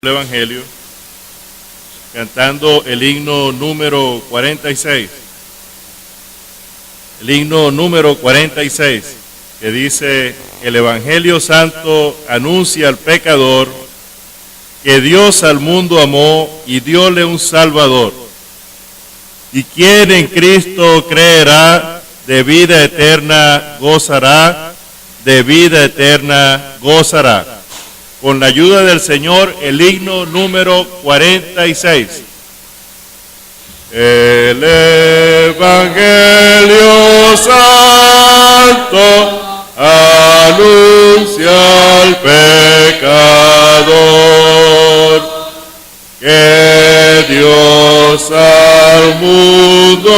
El Evangelio, cantando el himno número 46. El himno número 46, que dice: el Evangelio Santo anuncia al pecador que Dios al mundo amó y dióle un Salvador. Y quien en Cristo creerá, de vida eterna gozará, de vida eterna gozará. Con la ayuda del Señor, el himno número 46. El Evangelio Santo anuncia al pecador que Dios al mundo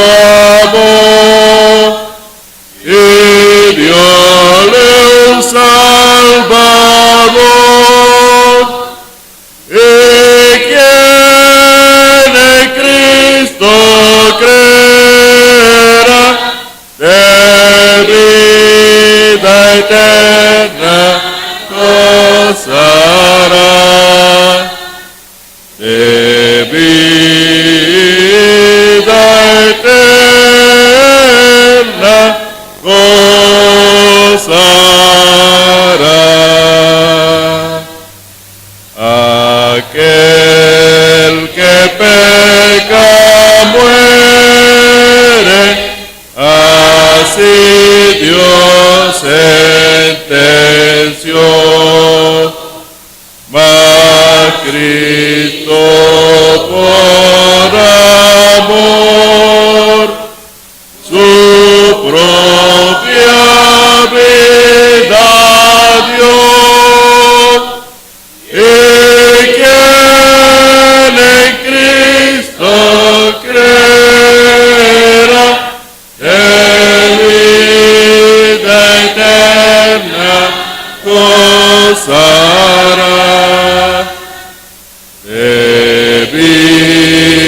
amó y dióle un Salvador. Y quien en Cristo creerá, de vida eterna gozará, de vida eterna gozará. Aquel que peca muere, así Dios sentenció, mas Cristo por amor su propia vida dio. Y quien en Cristo creerá, de vida eterna gozará, de vida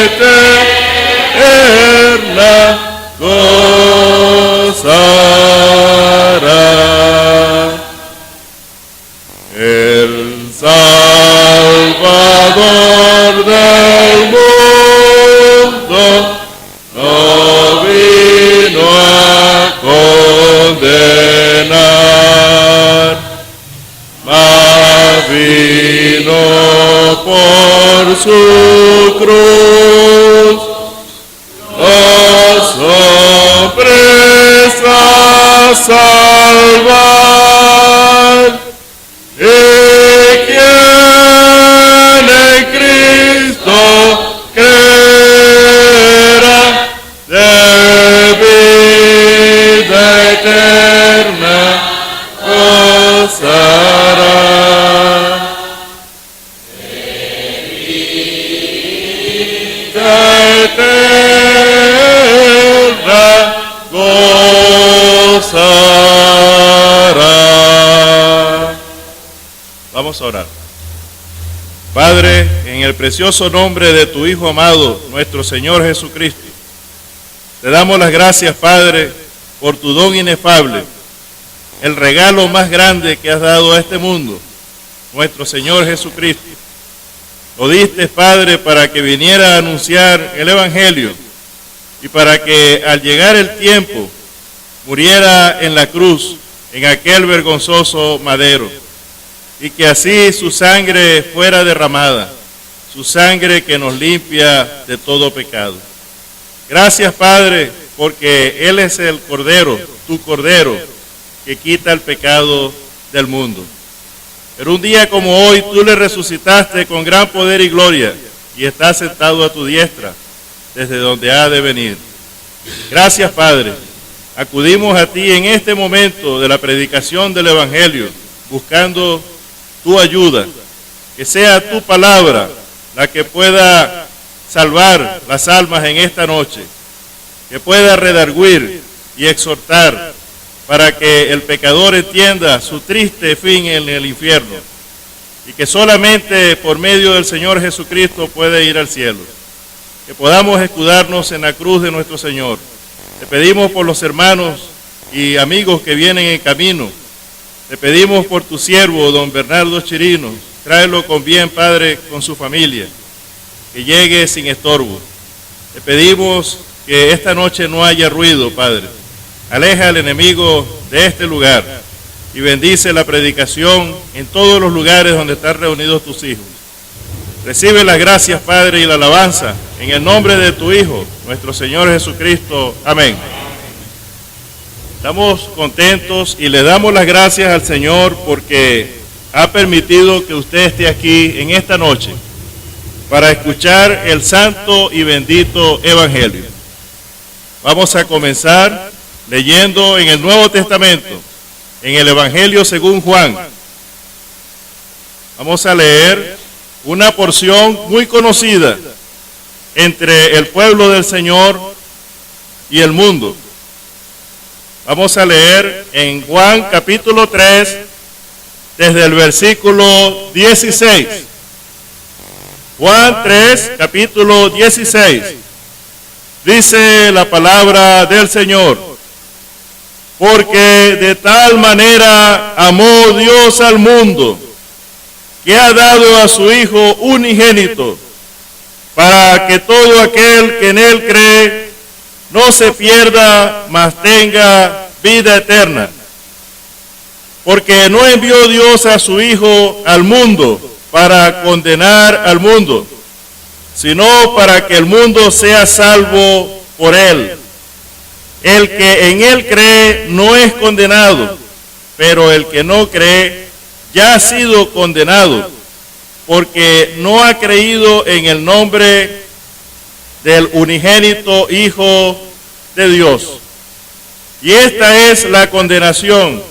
eterna gozará. El Salvador del mundo no vino a condenar, mas vino por su cruz los hombres a salvar. Y quien en Cristo creerá, de vida eterna gozará, de vida eterna gozará. Vamos a orar. Padre, en el precioso nombre de tu Hijo amado, nuestro Señor Jesucristo, te damos las gracias, Padre, por tu don inefable, el regalo más grande que has dado a este mundo, nuestro Señor Jesucristo. Lo diste, Padre, para que viniera a anunciar el Evangelio y para que al llegar el tiempo muriera en la cruz, en aquel vergonzoso madero, y que así su sangre fuera derramada, su sangre que nos limpia de todo pecado. Gracias, Padre, porque Él es el Cordero, tu Cordero, que quita el pecado del mundo. Pero un día como hoy tú le resucitaste con gran poder y gloria y estás sentado a tu diestra, desde donde ha de venir. Gracias, Padre. Acudimos a ti en este momento de la predicación del Evangelio, buscando tu ayuda, que sea tu palabra la que pueda salvar las almas en esta noche, que pueda redarguir y exhortar para que el pecador entienda su triste fin en el infierno y que solamente por medio del Señor Jesucristo puede ir al cielo. Que podamos escudarnos en la cruz de nuestro Señor. Te pedimos por los hermanos y amigos que vienen en camino, Te pedimos por tu siervo, don Bernardo Chirinos, tráelo con bien, Padre, con su familia, que llegue sin estorbo. Te pedimos que esta noche no haya ruido, Padre. Aleja al enemigo de este lugar y bendice la predicación en todos los lugares donde están reunidos tus hijos. Recibe las gracias, Padre, y la alabanza en el nombre de tu Hijo, nuestro Señor Jesucristo. Amén. Estamos contentos y le damos las gracias al Señor porque ha permitido que usted esté aquí en esta noche para escuchar el santo y bendito Evangelio. Vamos a comenzar leyendo en el Nuevo Testamento, en el Evangelio según Juan. Vamos a leer una porción muy conocida entre el pueblo del Señor y el mundo. Vamos a leer en Juan capítulo 3, desde el versículo 16. Juan 3, capítulo 16. Dice la palabra del Señor: porque de tal manera amó Dios al mundo, que ha dado a su Hijo unigénito, para que todo aquel que en Él cree no se pierda, mas tenga vida eterna. Porque no envió Dios a su Hijo al mundo para condenar al mundo, sino para que el mundo sea salvo por Él. El que en Él cree no es condenado, pero el que no cree ya ha sido condenado, porque no ha creído en el nombre del unigénito Hijo de Dios. Y esta es la condenación,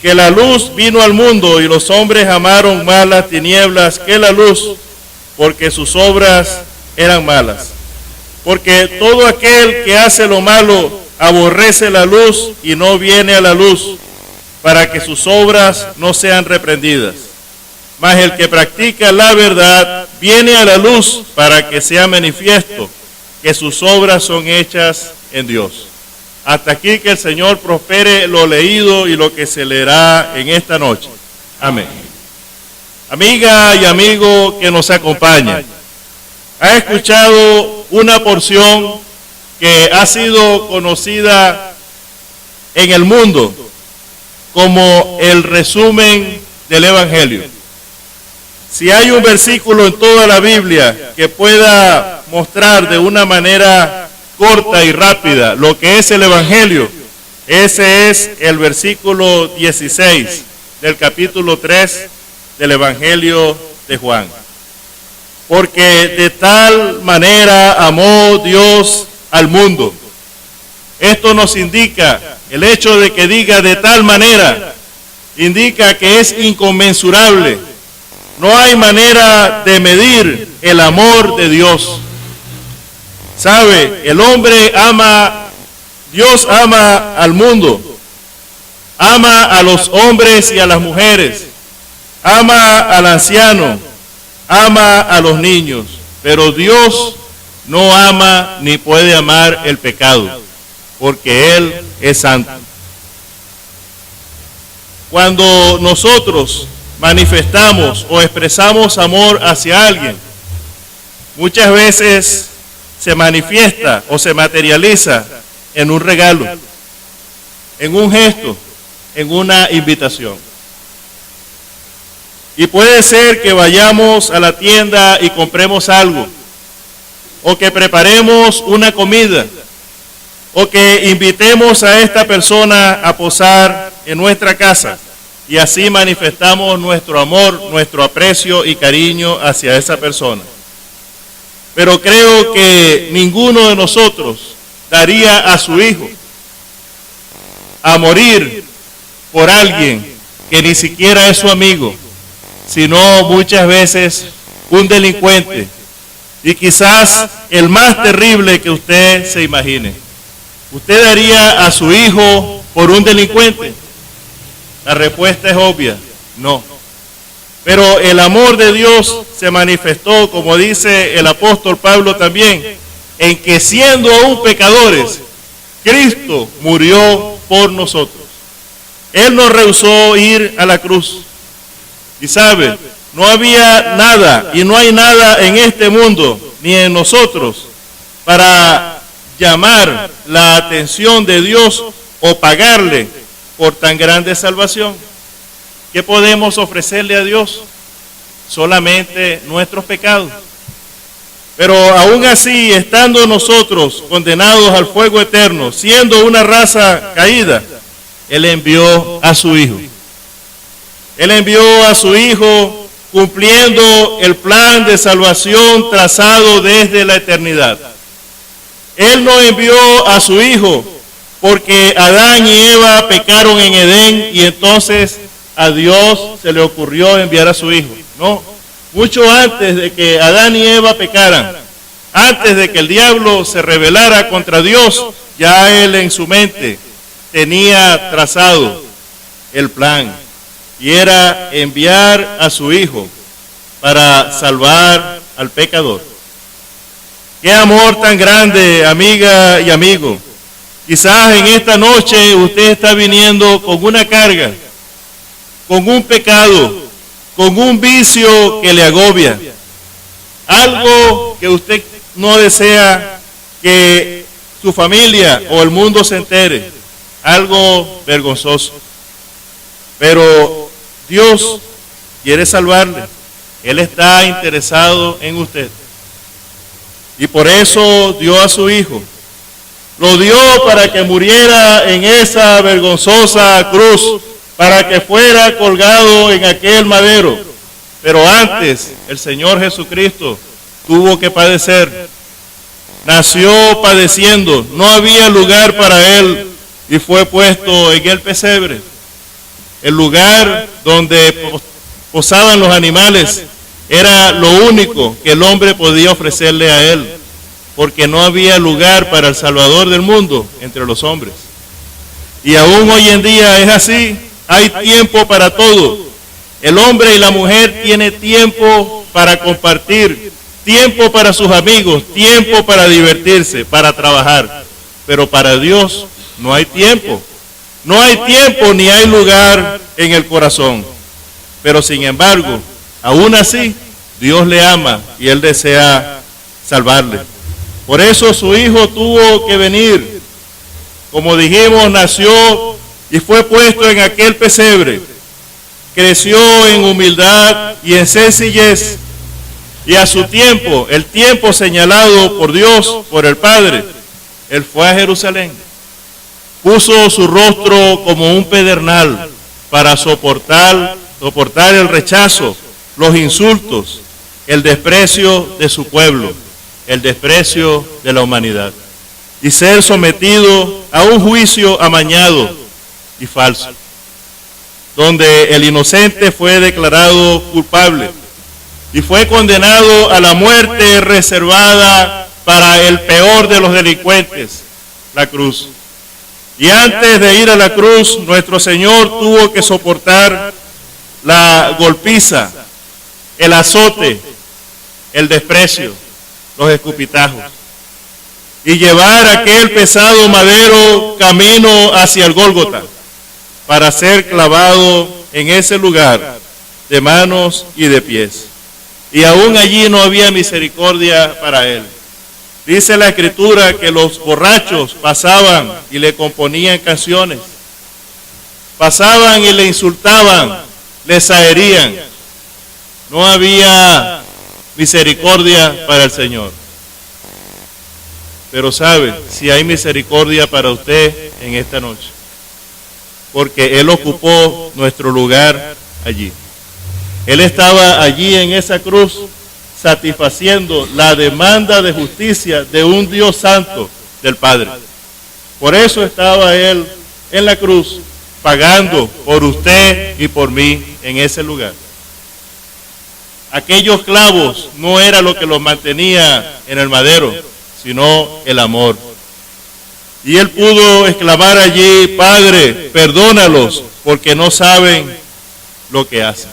que la luz vino al mundo y los hombres amaron más las tinieblas que la luz, porque sus obras eran malas. Porque todo aquel que hace lo malo aborrece la luz y no viene a la luz, para que sus obras no sean reprendidas. Mas el que practica la verdad viene a la luz, para que sea manifiesto que sus obras son hechas en Dios. Hasta aquí, que el Señor prospere lo leído y lo que se leerá en esta noche. Amén. Amiga y amigo que nos acompaña, ha escuchado una porción que ha sido conocida en el mundo como el resumen del Evangelio. Si hay un versículo en toda la Biblia que pueda mostrar de una manera corta y rápida lo que es el Evangelio, ese es el versículo 16 del capítulo 3 del Evangelio de Juan. Porque de tal manera amó Dios al mundo. Esto nos indica, el hecho de que diga de tal manera, indica que es inconmensurable. No hay manera de medir el amor de Dios. ¿Sabe? El hombre ama, Dios ama al mundo, ama a los hombres y a las mujeres, ama al anciano, ama a los niños, pero Dios no ama ni puede amar el pecado, porque Él es santo. Cuando nosotros manifestamos o expresamos amor hacia alguien, muchas veces se manifiesta o se materializa en un regalo, en un gesto, en una invitación. Y puede ser que vayamos a la tienda y compremos algo, o que preparemos una comida, o que invitemos a esta persona a posar en nuestra casa, y así manifestamos nuestro amor, nuestro aprecio y cariño hacia esa persona. Pero creo que ninguno de nosotros daría a su hijo a morir por alguien que ni siquiera es su amigo, sino muchas veces un delincuente, y quizás el más terrible que usted se imagine. ¿Usted daría a su hijo por un delincuente? La respuesta es obvia, no. Pero el amor de Dios se manifestó, como dice el apóstol Pablo también, en que siendo aún pecadores, Cristo murió por nosotros. Él no rehusó ir a la cruz. Y sabe, no había nada y no hay nada en este mundo ni en nosotros para llamar la atención de Dios o pagarle por tan grande salvación. ¿Qué podemos ofrecerle a Dios? Solamente nuestros pecados. Pero aún así, estando nosotros condenados al fuego eterno, siendo una raza caída, Él envió a su Hijo. Él envió a su Hijo cumpliendo el plan de salvación trazado desde la eternidad. Él no envió a su Hijo porque Adán y Eva pecaron en Edén y entonces a Dios se le ocurrió enviar a su Hijo. No, mucho antes de que Adán y Eva pecaran, antes de que el diablo se rebelara contra Dios, ya Él en su mente tenía trazado el plan y era enviar a su Hijo para salvar al pecador. Qué amor tan grande, amiga y amigo. Quizás en esta noche usted está viniendo con una carga, con un pecado, con un vicio que le agobia, algo que usted no desea que su familia o el mundo se entere, algo vergonzoso. Pero Dios quiere salvarle. Él está interesado en usted. Y por eso dio a su Hijo. Lo dio para que muriera en esa vergonzosa cruz, para que fuera colgado en aquel madero. Pero antes, el Señor Jesucristo tuvo que padecer. Nació padeciendo, no había lugar para Él y fue puesto en el pesebre. El lugar donde posaban los animales era lo único que el hombre podía ofrecerle a Él, porque no había lugar para el Salvador del mundo entre los hombres. Y aún hoy en día es así, hay tiempo para todo. El hombre y la mujer tienen tiempo para compartir, tiempo para sus amigos, tiempo para divertirse, para trabajar. Pero para Dios no hay tiempo. No hay tiempo ni hay lugar en el corazón. Pero sin embargo, aún así, Dios le ama y Él desea salvarle. Por eso su Hijo tuvo que venir. Como dijimos, nació y fue puesto en aquel pesebre. Creció en humildad y en sencillez. Y a su tiempo, el tiempo señalado por Dios, por el Padre, Él fue a Jerusalén. Puso su rostro como un pedernal para soportar el rechazo, los insultos, el desprecio de su pueblo, el desprecio de la humanidad, y ser sometido a un juicio amañado y falso, donde el inocente fue declarado culpable y fue condenado a la muerte reservada para el peor de los delincuentes, la cruz. Y antes de ir a la cruz, nuestro Señor tuvo que soportar la golpiza, el azote, el desprecio, los escupitajos, y llevar aquel pesado madero camino hacia el Gólgota para ser clavado en ese lugar de manos y de pies. Y aún allí no había misericordia para él. Dice la Escritura que los borrachos pasaban y le componían canciones, pasaban y le insultaban, le zaherían. No había misericordia para el Señor. Pero sabe, si hay misericordia para usted en esta noche, porque Él ocupó nuestro lugar allí. Él estaba allí en esa cruz satisfaciendo la demanda de justicia de un Dios santo, del Padre. Por eso estaba Él en la cruz, pagando por usted y por mí en ese lugar. Aquellos clavos no era lo que los mantenía en el madero, sino el amor. Y Él pudo exclamar allí: Padre, perdónalos, porque no saben lo que hacen.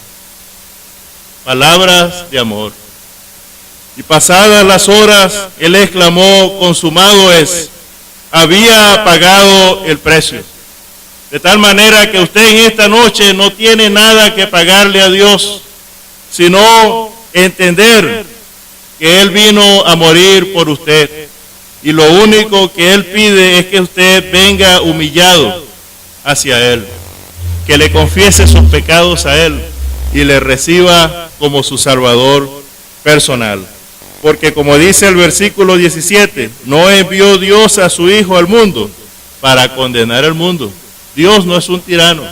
Palabras de amor. Y pasadas las horas, Él exclamó: consumado es. Había pagado el precio. De tal manera que usted en esta noche no tiene nada que pagarle a Dios, sino entender que Él vino a morir por usted. Y lo único que Él pide es que usted venga humillado hacia Él, que le confiese sus pecados a Él y le reciba como su Salvador personal. Porque como dice el versículo 17, no envió Dios a su Hijo al mundo para condenar al mundo. Dios no es un tirano.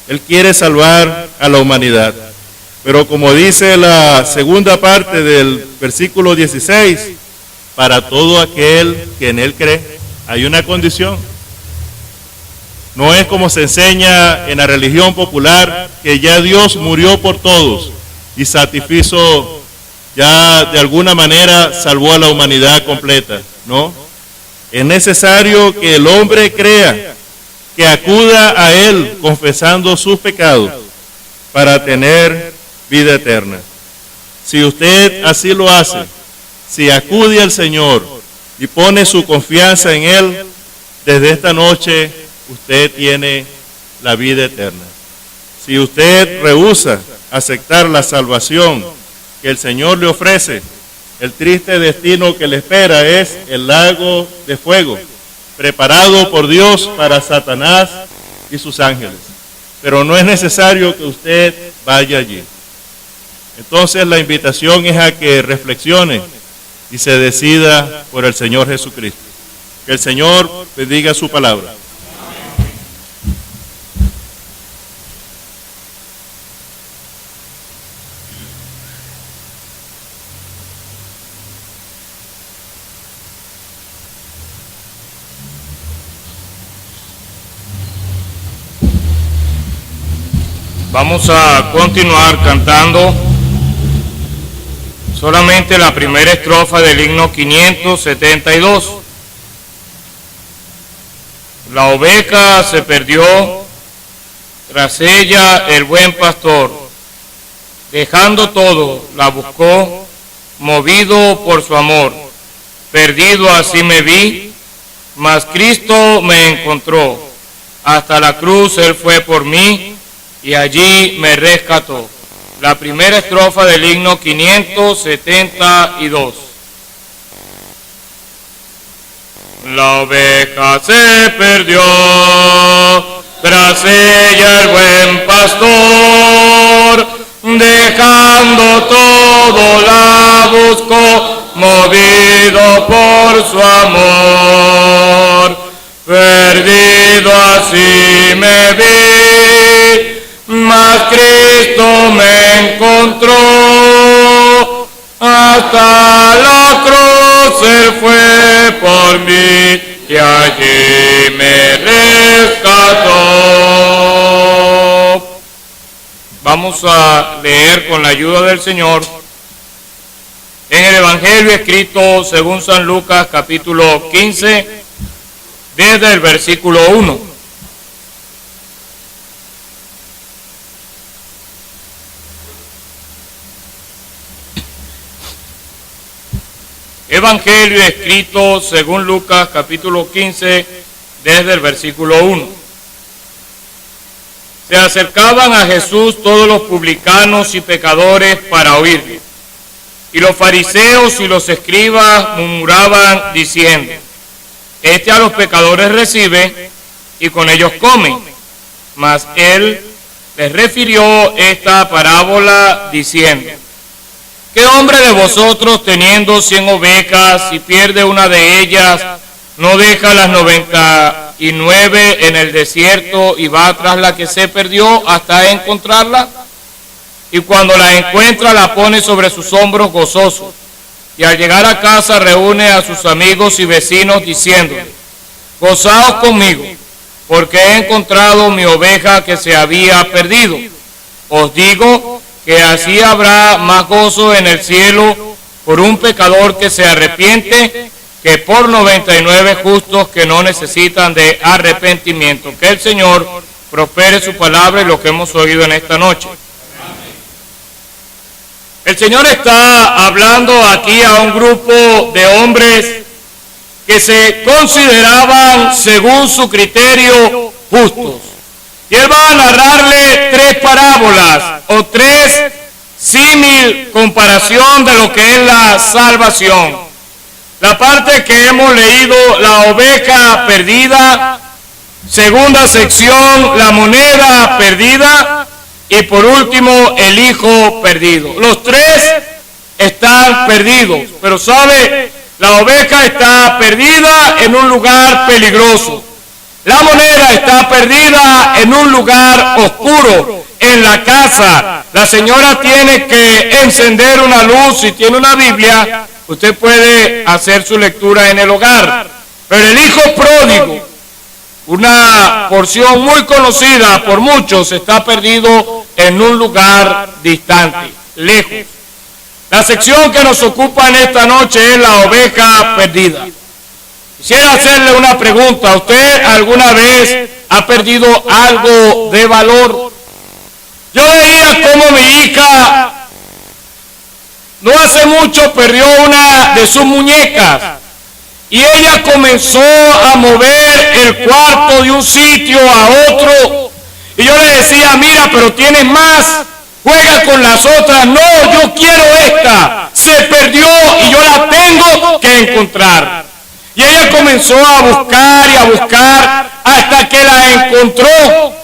Él quiere salvar a la humanidad. Pero como dice la segunda parte del versículo 16, para todo aquel que en Él cree, hay una condición. No es como se enseña en la religión popular, que ya Dios murió por todos y satisfizo, ya de alguna manera salvó a la humanidad completa. No, es necesario que el hombre crea, que acuda a Él confesando sus pecados para tener vida eterna. Si usted así lo hace, si acude al Señor y pone su confianza en Él, desde esta noche usted tiene la vida eterna. Si usted rehúsa aceptar la salvación que el Señor le ofrece, el triste destino que le espera es el lago de fuego, preparado por Dios para Satanás y sus ángeles. Pero no es necesario que usted vaya allí. Entonces la invitación es a que reflexione y se decida por el Señor Jesucristo. Que el Señor bendiga su palabra. Vamos a continuar cantando solamente la primera estrofa del himno 572. La oveja se perdió, tras ella el buen pastor, dejando todo, la buscó, movido por su amor. Perdido así me vi, mas Cristo me encontró. Hasta la cruz Él fue por mí, y allí me rescató. La primera estrofa del himno 572. La oveja se perdió, tras ella el buen pastor, dejando todo la buscó, movido por su amor. Perdido así me vi, mas Cristo me encontró. Hasta la cruz Él fue por mí, y allí me rescató. Vamos a leer con la ayuda del Señor en el Evangelio escrito según San Lucas, capítulo 15, desde el versículo 1. Evangelio escrito según Lucas, capítulo 15, desde el versículo 1. Se acercaban a Jesús todos los publicanos y pecadores para oírle. Y los fariseos y los escribas murmuraban diciendo: Este a los pecadores recibe y con ellos come. Mas él les refirió esta parábola diciendo: ¿Qué hombre de vosotros, teniendo 100 ovejas, si pierde una de ellas, no deja las 99 en el desierto y va tras la que se perdió hasta encontrarla? Y cuando la encuentra, la pone sobre sus hombros gozoso. Y al llegar a casa reúne a sus amigos y vecinos diciéndole: Gozaos conmigo, porque he encontrado mi oveja que se había perdido. Os digo que así habrá más gozo en el cielo por un pecador que se arrepiente que por 99 justos que no necesitan de arrepentimiento. Que el Señor prospere su palabra y lo que hemos oído en esta noche. El Señor está hablando aquí a un grupo de hombres que se consideraban, según su criterio, justos. Y él va a narrarle tres parábolas o tres símil comparación de lo que es la salvación. La parte que hemos leído, la oveja perdida. Segunda sección, la moneda perdida. Y por último, el hijo perdido. Los tres están perdidos. Pero ¿sabe? La oveja está perdida en un lugar peligroso. La moneda está perdida en un lugar oscuro, en la casa. La señora tiene que encender una luz. Si tiene una Biblia, usted puede hacer su lectura en el hogar. Pero el hijo pródigo, una porción muy conocida por muchos, está perdido en un lugar distante, lejos. La sección que nos ocupa en esta noche es la oveja perdida. Quisiera hacerle una pregunta. ¿Usted alguna vez ha perdido algo de valor? Yo veía cómo mi hija no hace mucho perdió una de sus muñecas y ella comenzó a mover el cuarto de un sitio a otro y yo le decía, mira, pero tienes más, juega con las otras. No, yo quiero esta, se perdió y yo la tengo que encontrar. Y ella comenzó a buscar y a buscar hasta que la encontró.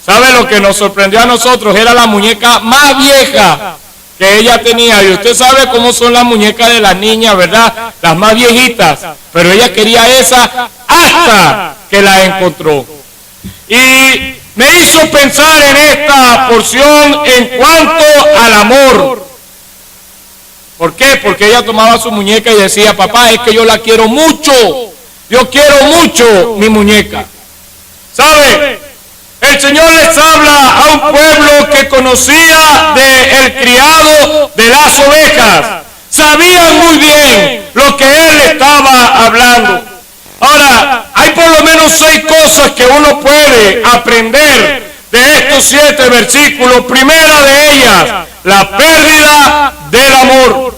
¿Sabe lo que nos sorprendió a nosotros? Era la muñeca más vieja que ella tenía. Y usted sabe cómo son las muñecas de las niñas, ¿verdad? Las más viejitas. Pero ella quería esa hasta que la encontró. Y me hizo pensar en esta porción en cuanto al amor. ¿Por qué? Porque ella tomaba su muñeca y decía, papá, es que yo la quiero mucho. Yo quiero mucho mi muñeca. ¿Sabe? El Señor les habla a un pueblo que conocía del criado de las ovejas. Sabían muy bien lo que Él estaba hablando. Ahora, hay por lo menos 6 cosas que uno puede aprender de estos 7 versículos. Primera de ellas, la pérdida del amor.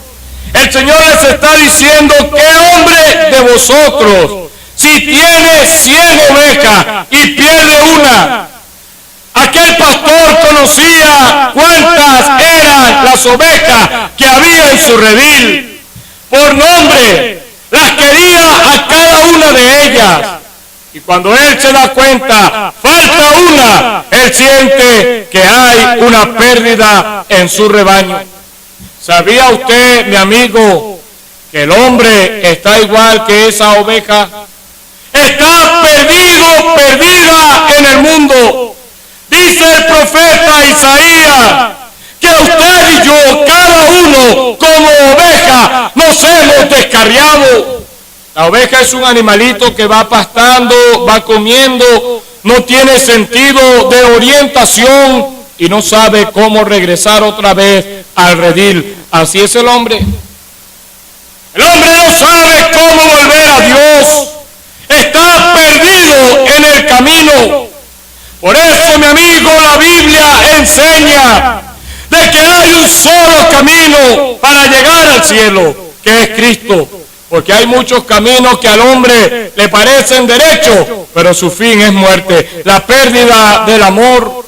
El Señor les está diciendo, ¿qué hombre de vosotros, si tiene 100 ovejas y pierde una? Aquel pastor conocía cuántas eran las ovejas que había en su redil. Por nombre, las quería a cada una de ellas. Y cuando él se da cuenta, falta una, él siente que hay una pérdida en su rebaño. ¿Sabía usted, mi amigo, que el hombre está igual que esa oveja? Está perdido, perdida en el mundo. Dice el profeta Isaías que usted y yo, cada uno como oveja, nos hemos descarriado. La oveja es un animalito que va pastando, va comiendo, no tiene sentido de orientación y no sabe cómo regresar otra vez al redil. Así es el hombre. El hombre no sabe cómo volver a Dios. Está perdido en el camino. Por eso, mi amigo, la Biblia enseña de que hay un solo camino para llegar al cielo, que es Cristo. Porque hay muchos caminos que al hombre le parecen derechos, pero su fin es muerte. La pérdida del amor.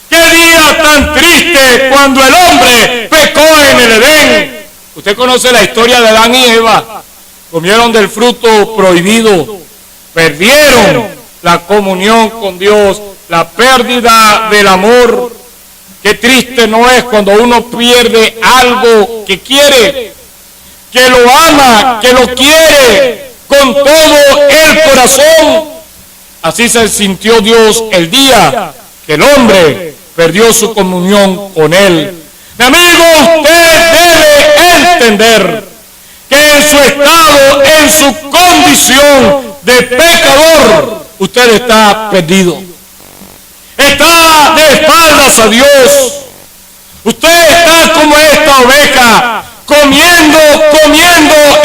¡Qué día tan triste cuando el hombre pecó en el Edén! Usted conoce la historia de Adán y Eva. Comieron del fruto prohibido. Perdieron la comunión con Dios. La pérdida del amor. Qué triste no es cuando uno pierde algo que quiere, que lo ama, que lo quiere con todo el corazón. Así se sintió Dios el día que el hombre perdió su comunión con Él. Mi amigo, usted debe entender que en su estado, en su condición de pecador, usted está perdido. Está de espaldas a Dios. Usted está como esta oveja, comiendo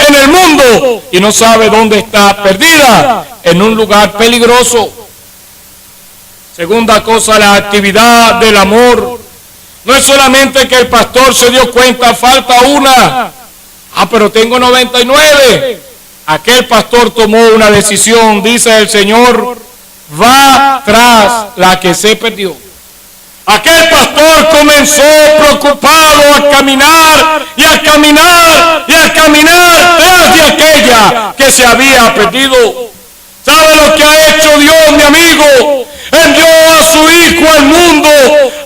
en el mundo y no sabe dónde está, perdida en un lugar peligroso. Segunda cosa, la actividad del amor. No es solamente que el pastor se dio cuenta, falta una. Pero tengo 99. Aquel pastor tomó una decisión, dice el Señor, va tras la que se perdió. Aquel pastor comenzó preocupado a caminar y a caminar y a caminar tras de aquella que se había perdido. ¿Sabe lo que ha hecho Dios, mi amigo? Envió a su Hijo al mundo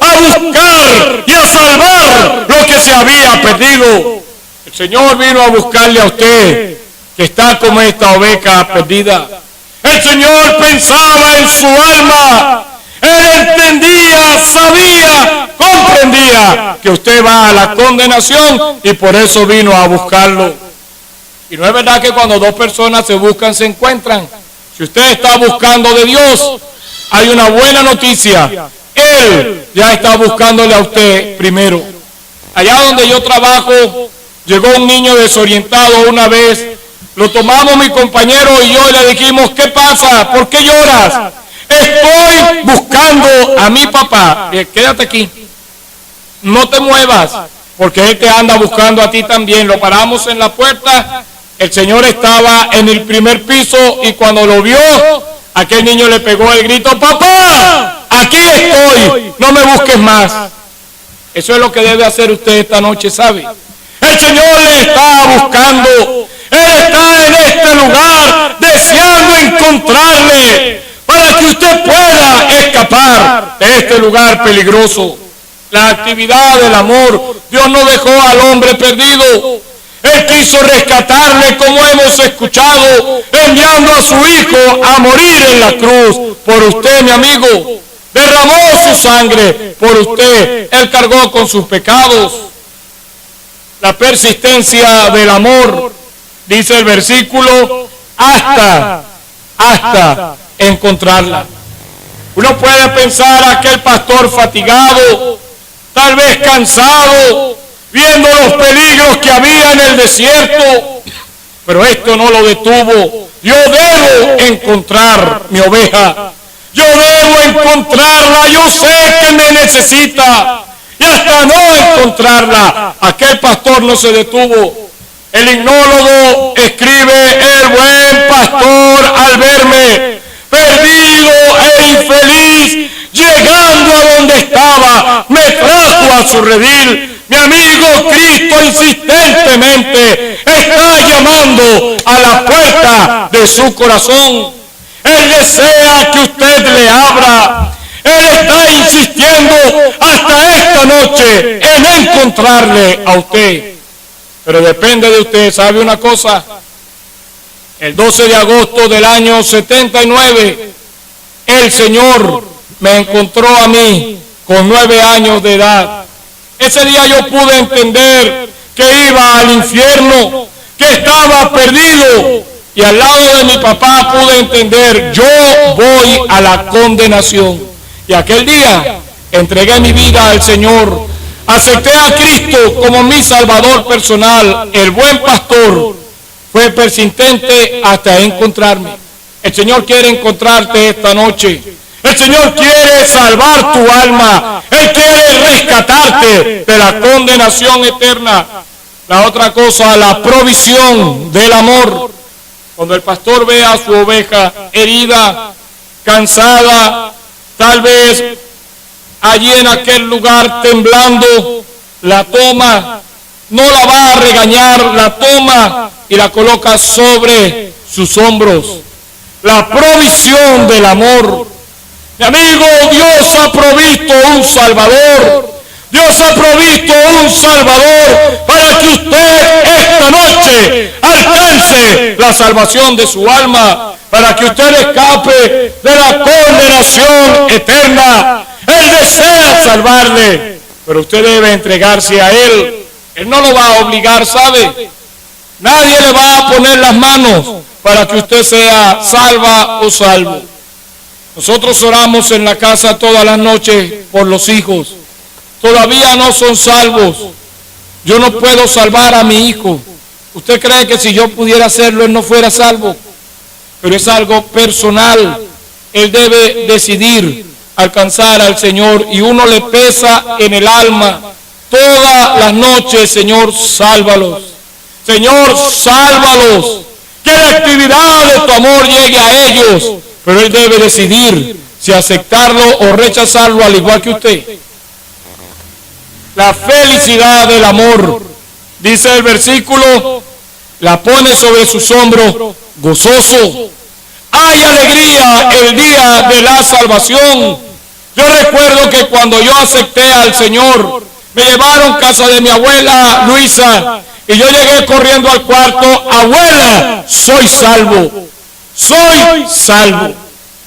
a buscar y a salvar lo que se había perdido. El Señor vino a buscarle a usted, que está como esta oveja perdida. El Señor pensaba en su alma. Él entendía, sabía, comprendía que usted va a la condenación y por eso vino a buscarlo. Y no es verdad que cuando dos personas se buscan se encuentran. Si usted está buscando de Dios, hay una buena noticia. Él ya está buscándole a usted primero. Allá donde yo trabajo, llegó un niño desorientado una vez. Lo tomamos mi compañero y yo y le dijimos, ¿qué pasa? ¿Por qué lloras? Estoy buscando a mi papá. Quédate aquí. No te muevas, porque él te anda buscando a ti también. Lo paramos en la puerta. El Señor estaba en el primer piso y cuando lo vio, aquel niño le pegó el grito, ¡papá! Aquí estoy, no me busques más. Eso es lo que debe hacer usted esta noche, ¿sabe? El Señor le está buscando. Él está en este lugar deseando encontrarle para que usted pueda escapar de este lugar peligroso. La actividad del amor, Dios no dejó al hombre perdido. Él quiso rescatarle, como hemos escuchado, enviando a su Hijo a morir en la cruz por usted, mi amigo. Derramó su sangre por usted. Él cargó con sus pecados. La persistencia del amor, dice el versículo, hasta encontrarla. Uno puede pensar aquel pastor fatigado, tal vez cansado, viendo los peligros que había en el desierto, pero esto no lo detuvo. Yo debo encontrar mi oveja, yo debo encontrarla, yo sé que me necesita, y hasta no encontrarla, aquel pastor no se detuvo. El himnólogo escribe, el buen pastor al verme perdido e infeliz, llegando a donde estaba, me trajo a su redil. Mi amigo, Cristo insistentemente está llamando a la puerta de su corazón. Él desea que usted le abra. Él está insistiendo hasta esta noche en encontrarle a usted. Pero depende de usted. ¿Sabe una cosa? El 12 de agosto del año 79, el Señor me encontró a mí con 9 años de edad. Ese día yo pude entender que iba al infierno, que estaba perdido. Y al lado de mi papá pude entender, yo voy a la condenación. Y aquel día entregué mi vida al Señor. Acepté a Cristo como mi Salvador personal. El buen pastor fue persistente hasta encontrarme. El Señor quiere encontrarte esta noche. El Señor quiere salvar tu alma. Él quiere rescatarte de la condenación eterna. La otra cosa, la provisión del amor. Cuando el pastor ve a su oveja herida, cansada, tal vez allí en aquel lugar temblando, la toma, no la va a regañar, la toma y la coloca sobre sus hombros. La provisión del amor. Mi amigo, Dios ha provisto un Salvador. Dios ha provisto un Salvador para que usted esta noche alcance la salvación de su alma, para que usted escape de la condenación eterna. Él desea salvarle, pero usted debe entregarse a Él. Él no lo va a obligar, ¿sabe? Nadie le va a poner las manos para que usted sea salva o salvo. Nosotros oramos en la casa todas las noches por los hijos. Todavía no son salvos. Yo no puedo salvar a mi hijo. ¿Usted cree que si yo pudiera hacerlo, él no fuera salvo? Pero es algo personal. Él debe decidir alcanzar al Señor y uno le pesa en el alma todas las noches: Señor, sálvalos. Señor, sálvalos. Que la actividad de tu amor llegue a ellos. pero él debe decidir si aceptarlo o rechazarlo, al igual que usted. La felicidad del amor, dice el versículo, la pone sobre sus hombros gozoso. Hay alegría el día de la salvación. Yo recuerdo que cuando yo acepté al Señor, me llevaron a casa de mi abuela Luisa y yo llegué corriendo al cuarto: abuela, soy salvo, soy salvo.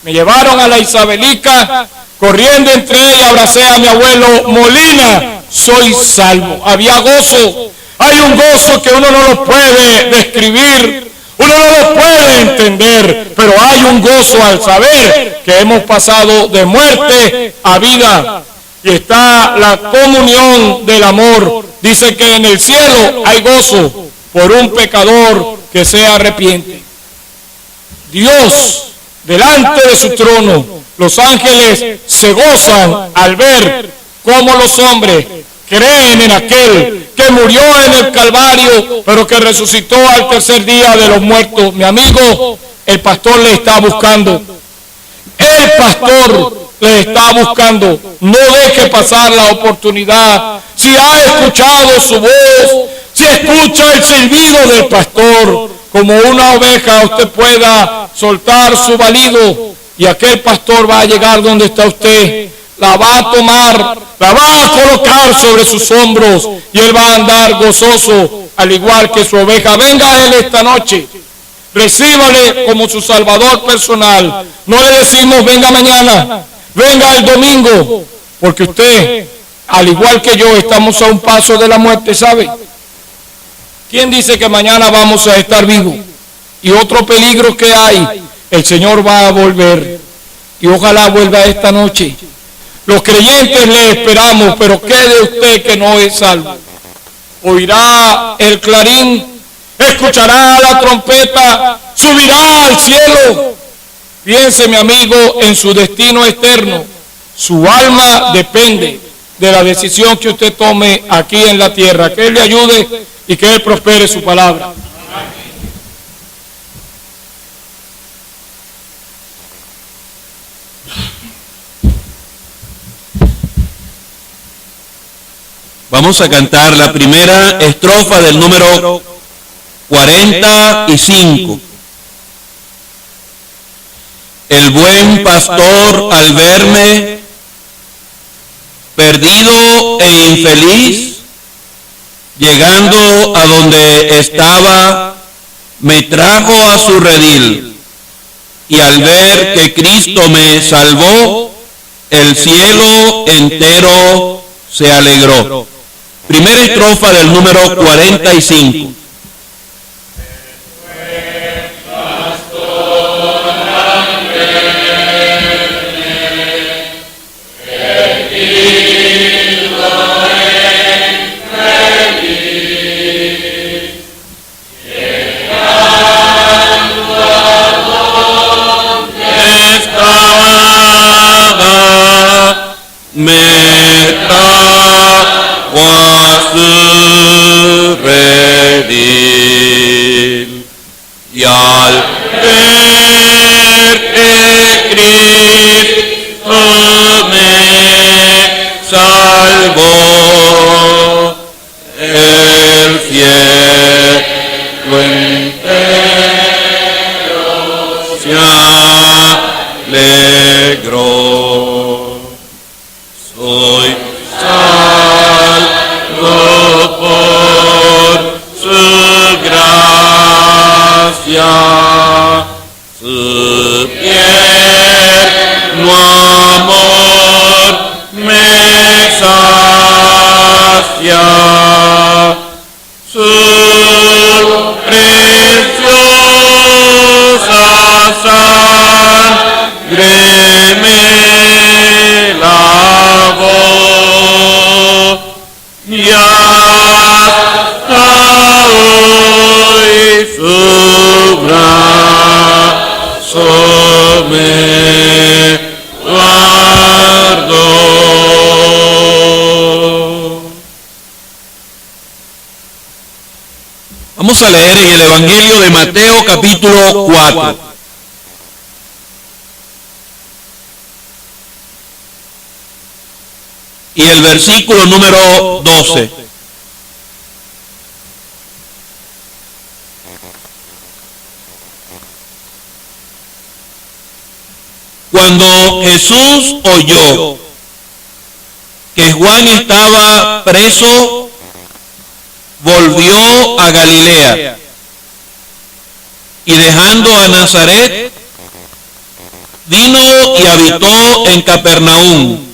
Me llevaron a la Isabelica, corriendo entré y abracé a mi abuelo Molina: soy salvo. Había gozo. Hay un gozo que uno no lo puede describir, uno no lo puede entender, pero hay un gozo al saber que hemos pasado de muerte a vida. Y está la comunión del amor. Dice que en el cielo hay gozo por un pecador que se arrepiente. Dios, delante de su trono, los ángeles se gozan al ver cómo los hombres creen en aquel que murió en el Calvario, pero que resucitó al tercer día de los muertos. Mi amigo, el pastor le está buscando. El pastor le está buscando. No deje pasar la oportunidad. Si ha escuchado su voz, si escucha el silbido del pastor, como una oveja usted pueda soltar su balido y aquel pastor va a llegar donde está usted, la va a tomar, la va a colocar sobre sus hombros y él va a andar gozoso, al igual que su oveja. Venga a él esta noche, recíbale como su salvador personal. No le decimos venga mañana, venga el domingo, porque usted, al igual que yo, estamos a un paso de la muerte, ¿sabe? ¿Quién dice que mañana vamos a estar vivos? Y otro peligro que hay, el Señor va a volver, y ojalá vuelva esta noche. Los creyentes le esperamos, pero ¿qué de usted que no es salvo? Oirá el clarín, escuchará la trompeta, subirá al cielo. Piense, mi amigo, en su destino eterno. Su alma depende de la decisión que usted tome aquí en la tierra. Que Él le ayude y que Él prospere su palabra. Vamos a cantar la primera estrofa del número 45. El buen pastor, al verme perdido e infeliz, llegando a donde estaba, me trajo a su redil, y al ver que Cristo me salvó, el cielo entero se alegró. Primera estrofa del número 45. Me trajo a su redil, y al ver que Cristo me salvó, el cielo entero se alegró. Soy salvo por su gracia, su tierno amor me sacia, su preciosa sangre me lavó, y hasta hoy su brazo me guardó. Vamos a leer en el Evangelio de Mateo capítulo 4. y el versículo número 12. Cuando Jesús oyó que Juan estaba preso, volvió a Galilea y dejando a Nazaret, vino y habitó en Capernaum,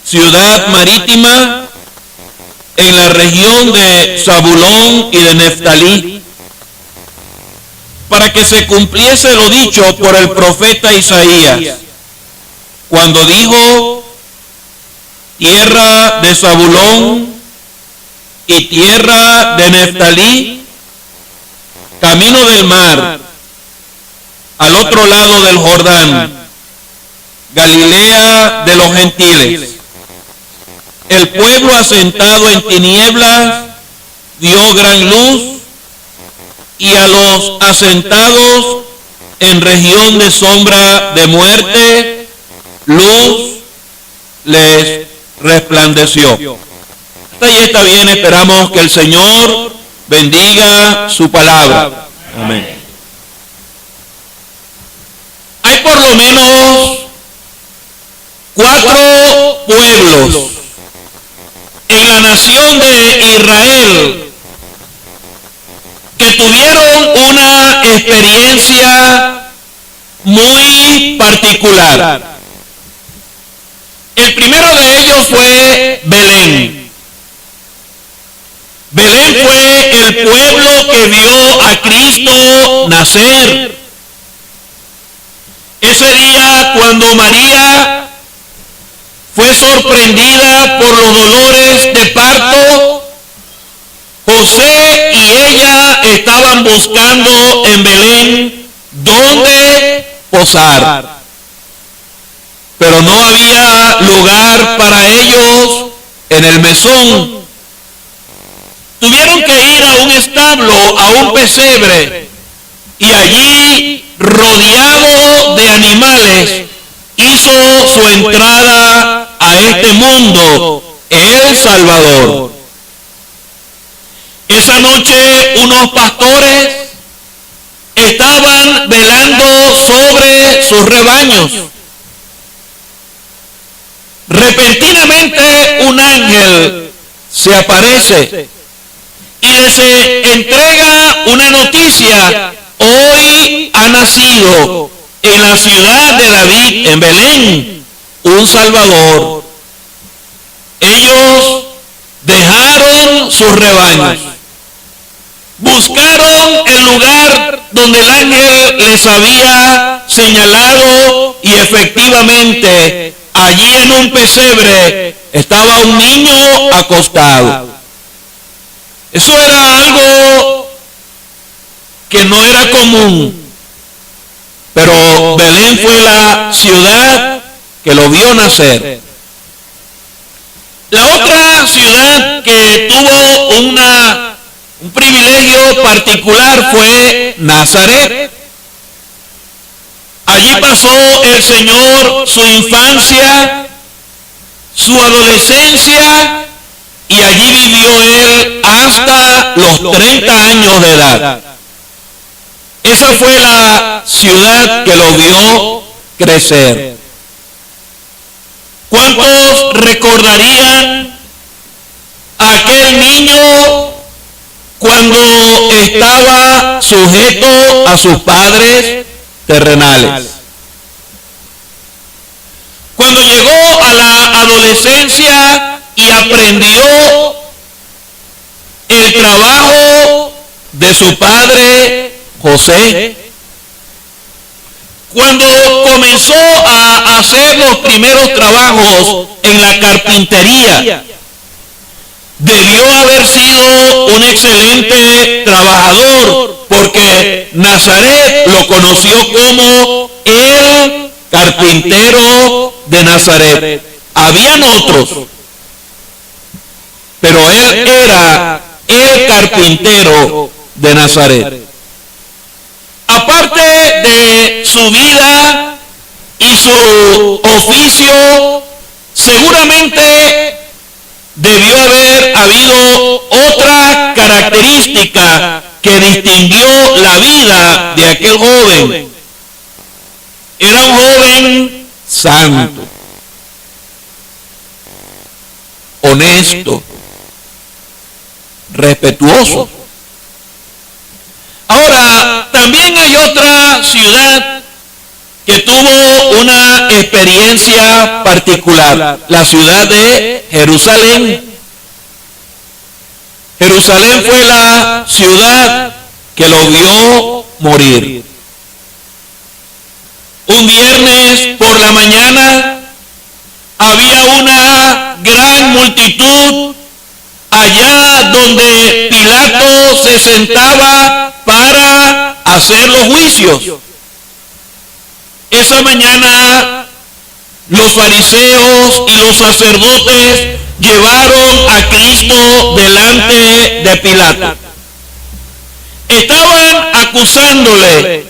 ciudad marítima en la región de Zabulón y de Neftalí, para que se cumpliese lo dicho por el profeta Isaías, cuando dijo: tierra de Zabulón y tierra de Neftalí, camino del mar, al otro lado del Jordán, Galilea de los gentiles. El pueblo asentado en tinieblas vio gran luz, y a los asentados en región de sombra de muerte, luz les resplandeció. Hasta ahí está bien, esperamos que el Señor bendiga su palabra. Amén. Hay por lo menos 4 pueblos en la nación de Israel que tuvieron una experiencia muy particular. El primero de ellos fue Belén. Belén fue el pueblo que vio a Cristo nacer. Ese día, cuando María fue sorprendida por los dolores de parto, José y ella estaban buscando en Belén dónde posar, pero no había lugar para ellos en el mesón. Tuvieron que ir a un establo, a un pesebre, y allí, rodeado de animales, hizo su entrada a este mundo, el Salvador. Esa noche unos pastores estaban velando sobre sus rebaños. Repentinamente un ángel se aparece y les entrega una noticia: hoy ha nacido en la ciudad de David, en Belén, un Salvador. Ellos dejaron sus rebaños, buscaron el lugar donde el ángel les había señalado, y efectivamente allí en un pesebre estaba un niño acostado. Eso era algo que no era común, pero Belén fue la ciudad que lo vio nacer. La otra ciudad que tuvo un privilegio particular fue Nazaret. Allí pasó el Señor su infancia, su adolescencia, y allí vivió él hasta los 30 años de edad. Esa fue la ciudad que lo vio crecer. ¿Cuántos recordarían a aquel niño cuando estaba sujeto a sus padres terrenales? Cuando llegó a la adolescencia y aprendió el trabajo de su padre José, cuando comenzó a hacer los primeros trabajos en la carpintería, debió haber sido un excelente trabajador, porque Nazaret lo conoció como el carpintero de Nazaret. Habían otros, pero él era el carpintero de Nazaret. Aparte de su vida y su oficio, Seguramente debió haber habido otra característica que distinguió la vida de aquel joven. Era un joven santo, honesto, respetuoso. Ahora, también hay otra ciudad que tuvo una experiencia particular, la ciudad de Jerusalén. Jerusalén fue la ciudad que lo vio morir. Un viernes por la mañana había una gran multitud allá donde Pilato se sentaba para hacer los juicios. Esa mañana los fariseos y los sacerdotes llevaron a Cristo delante de Pilato. Estaban acusándole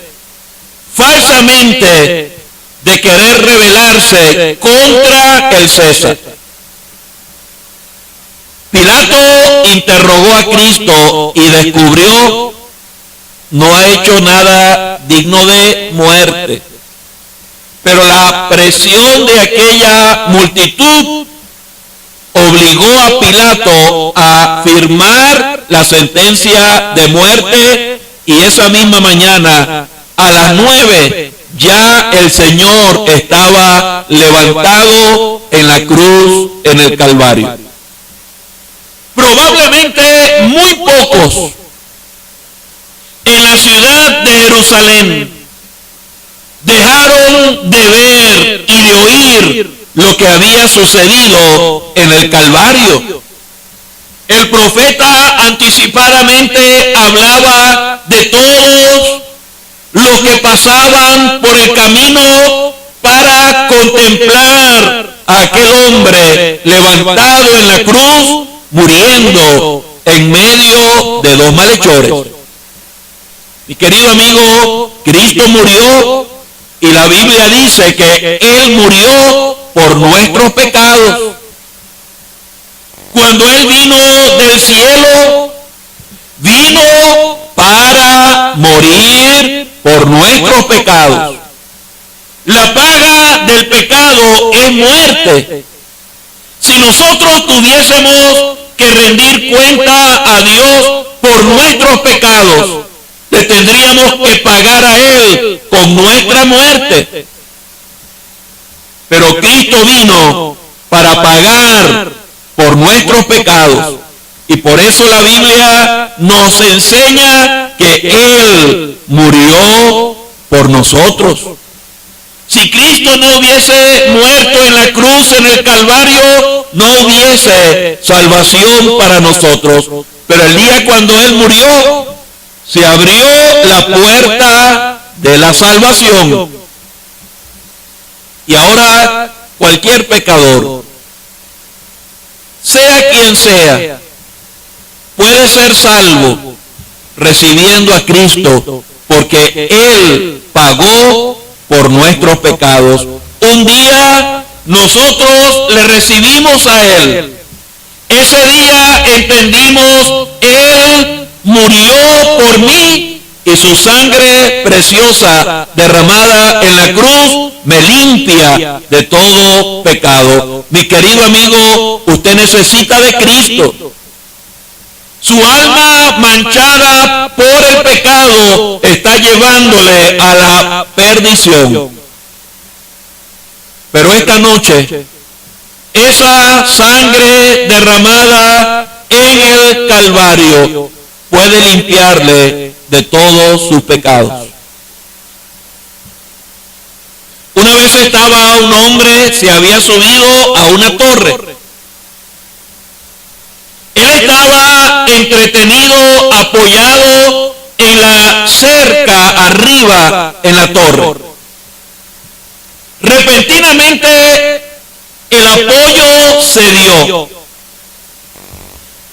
falsamente de querer rebelarse contra el César. Pilato interrogó a Cristo y descubrió: no ha hecho nada digno de muerte. Pero la presión de aquella multitud obligó a Pilato a firmar la sentencia de muerte, y esa misma mañana, a las 9, ya el Señor estaba levantado en la cruz en el Calvario. Probablemente muy pocos en la ciudad de Jerusalén dejaron de ver y de oír lo que había sucedido en el Calvario. El profeta anticipadamente hablaba de todos los que pasaban por el camino para contemplar a aquel hombre levantado en la cruz, muriendo en medio de dos malhechores. Mi querido amigo, Cristo murió, y la Biblia dice que Él murió por nuestros pecados. Cuando Él vino del cielo, vino para morir por nuestros pecados. La paga del pecado es muerte. Si nosotros tuviésemos que rendir cuenta a Dios por nuestros pecados, le tendríamos que pagar a Él con nuestra muerte. Pero Cristo vino para pagar por nuestros pecados, y por eso la Biblia nos enseña que Él murió por nosotros. Si Cristo no hubiese muerto en la cruz, en el Calvario, no hubiese salvación para nosotros. Pero el día cuando Él murió, se abrió la puerta de la salvación. Y ahora cualquier pecador, sea quien sea, puede ser salvo recibiendo a Cristo, porque Él pagó por nuestros pecados. Un día nosotros le recibimos a Él. Ese día entendimos: Él murió por mí, y su sangre preciosa derramada en la cruz me limpia de todo pecado. Mi querido amigo, usted necesita de Cristo. Su alma manchada por el pecado está llevándole a la perdición. Pero esta noche, esa sangre derramada en el Calvario puede limpiarle de todos sus pecados. Una vez estaba un hombre, se había subido a una torre. Él estaba entretenido, apoyado en la cerca arriba en la torre. Repentinamente el apoyo cedió,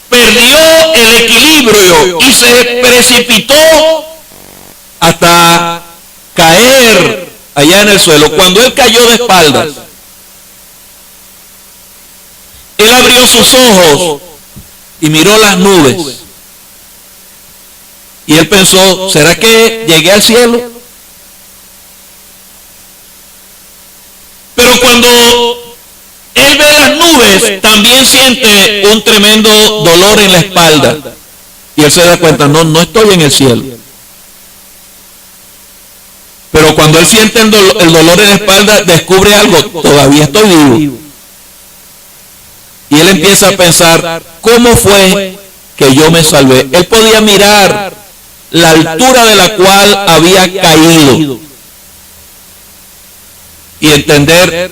perdió el equilibrio y se precipitó hasta caer allá en el suelo. Cuando él cayó de espaldas, él abrió sus ojos y miró las nubes. Y él pensó, ¿será que llegué al cielo? Pero cuando él ve las nubes, también siente un tremendo dolor en la espalda. Y él se da cuenta, no estoy en el cielo. Pero cuando él siente el dolor en la espalda, descubre algo, todavía estoy vivo. Y él empieza a pensar, ¿cómo fue que yo me salvé? Él podía mirar la altura de la cual había caído y entender,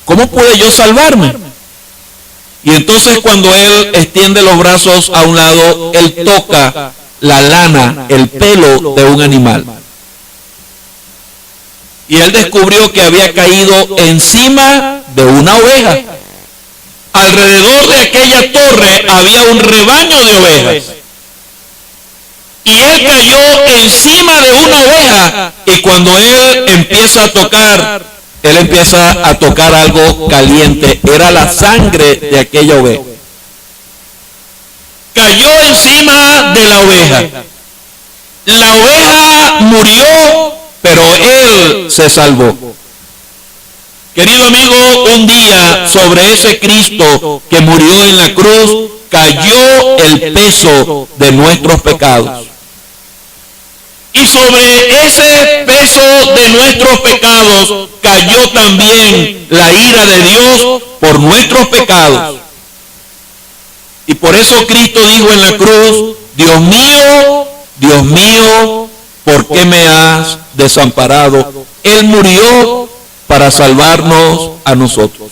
¿cómo pude yo salvarme? Y entonces cuando él extiende los brazos a un lado, él toca la lana, el pelo de un animal. Y él descubrió que había caído encima de una oveja. Alrededor de aquella torre había un rebaño de ovejas. Y él cayó encima de una oveja. Y cuando él empieza a tocar algo caliente. Era la sangre de aquella oveja. Cayó encima de la oveja. La oveja murió, pero él se salvó. Querido amigo, un día sobre ese Cristo que murió en la cruz, cayó el peso de nuestros pecados. Y sobre ese peso de nuestros pecados cayó también la ira de Dios por nuestros pecados. Y por eso Cristo dijo en la cruz, Dios mío, ¿por qué me has desamparado? Él murió para salvarnos a nosotros.